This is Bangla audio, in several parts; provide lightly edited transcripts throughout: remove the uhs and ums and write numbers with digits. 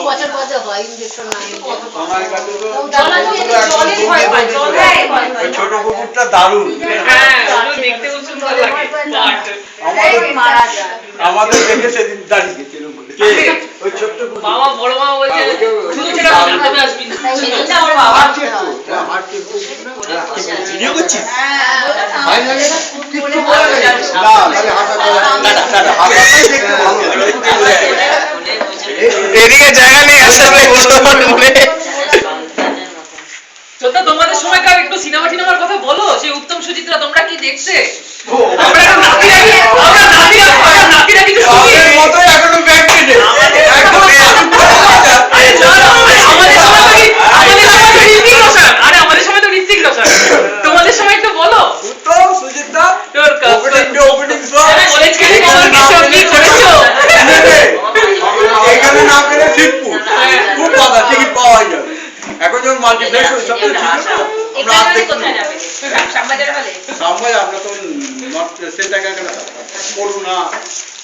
বছর বছর হয় ইনজেকশন না আমার কাছে তো ছোট কুকুরটা দারুণ। দেখতে সুন্দর লাগে। আমাদের দেখে সেদিন দাঁড়িয়ে গেছিল বলে ওই ছোট্ট কুকুর মামা বড় মামা বলছে শুধু ছেড়ে তুমি আসবি না। এটা ওর বাবা ভিডিও করছিস? এদিকে জায়গা নেই আসলে তোমাদের সময়কার একটু সিনেমা টিনেমার কথা বলো। সেই উত্তম সুচিত্রা তোমরা কি দেখছে? আমরা নাতিরা কিছু শুনি মতোই এখনো ব্যাগ কেটে আমাদের সময় তো ঋত্বিক রোশন। তোমাদের সময় একটু বলো। উত্তম সুচিত্রা তোর ওপেনিং শট কলেজ গেলে তোমার কি করেছো? এখানে না পেলে শিবপুর খুব কথা টিকিট পাওয়া যাবে। এখন যখন মাল্টিপ্লেক্স সব ছিল আমরা আর দেখতে সামনে আমরা তো নর্থ সেন্টার কারখানা করুণা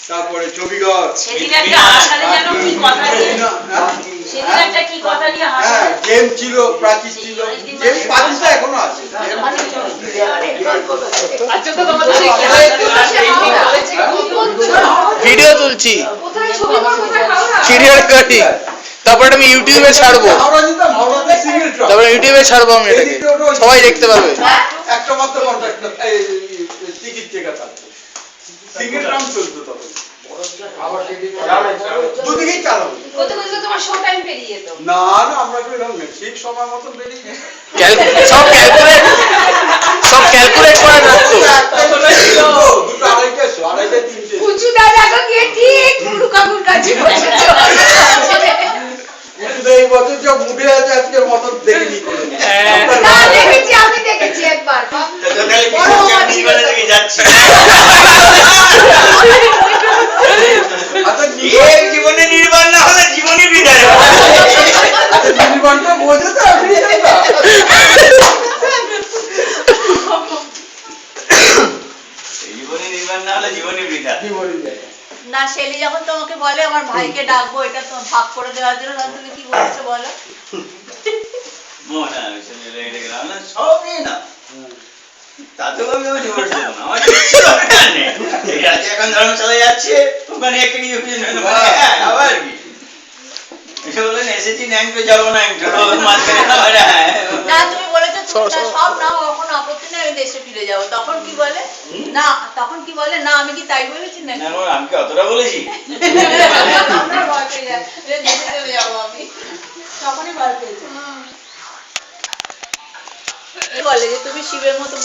তারপরে ছবিঘর সেদিন একটা হাসালে যেন কি কথা দিয়ে সেদিন একটা কি কথা দিয়ে হাসালে গেম ছিল প্রাচীর ছিল গেম প্রাচীরটা এখনো আছে আচ্ছা তো তোমাদের ভিডিও তুলছি কোথায় ছবি করব কোথায় খাওয়া চিড়িয়ার কাটি তারপর আমি ইউটিউবে ছাড়বো আমরা যেতাম হাওড়াতে সিঙ্গেল ট্রাক তারপর ইউটিউবে ছাড়বো আমি এটাকে সবাই দেখতে পারবে একটা মাত্র কন্ট্রাক্ট এই টিকিট চেকার থাকতো সিঙ্গেল ট্রাম চলতো তখন দুদিকেই চালাবো কত কত তোমার শো টাইম পেরিয়ে যেত না না আমরা তো এরকম নেই ঠিক সময় মতো বেরিয়ে গেছি সব ক্যালকুলেট করে রাখতো দুটো আড়াইটা তিনটে কুচু দাদা গিয়ে ঠিক মুরু কাকুর কাছে বসেছো এই বছর যা মুডে আছে আজকের মতন দেখিনি না দেখেছি আমি দেখেছি একবার জীবনে নির্বাণ না হলে জীবনই বিদায় নির্বাণটা বোঝে তো আপনি জীবনে নির্বাণ না হলে জীবনই বিদায় না শেলি যখন তোমাকে বলে আমার ভাইকে ডাকবো এটা তো ভাগ করে দেওয়ার জন্য তখন তুমি কি বলেছো বলো মনে আছে রেডি গেলাম না সবই না তাতে আমি জোর ছিল না আমার কিছু দরকার নেই এই রাতে এখন ধর্মশালায় যাচ্ছে ওখানে একটা কিছু আবার কি এসে বলেন এসেছি ন্যাংটো যাবো না মাঝখানে আবার না তুমি বলেছো তুমি সব নাও এখন আপত্তি নেই আমি দেশে ফিরে যাবো তখন কি বলে না তখন কি বলে না আমি কি তাই বলেছি না আমি কি অতটা বলেছি আমরা ভয় পেয়ে যাই দেশে চলে যাবো আমি তখনই ভয় পেয়েছি বলে যে তুমি শিবের মতো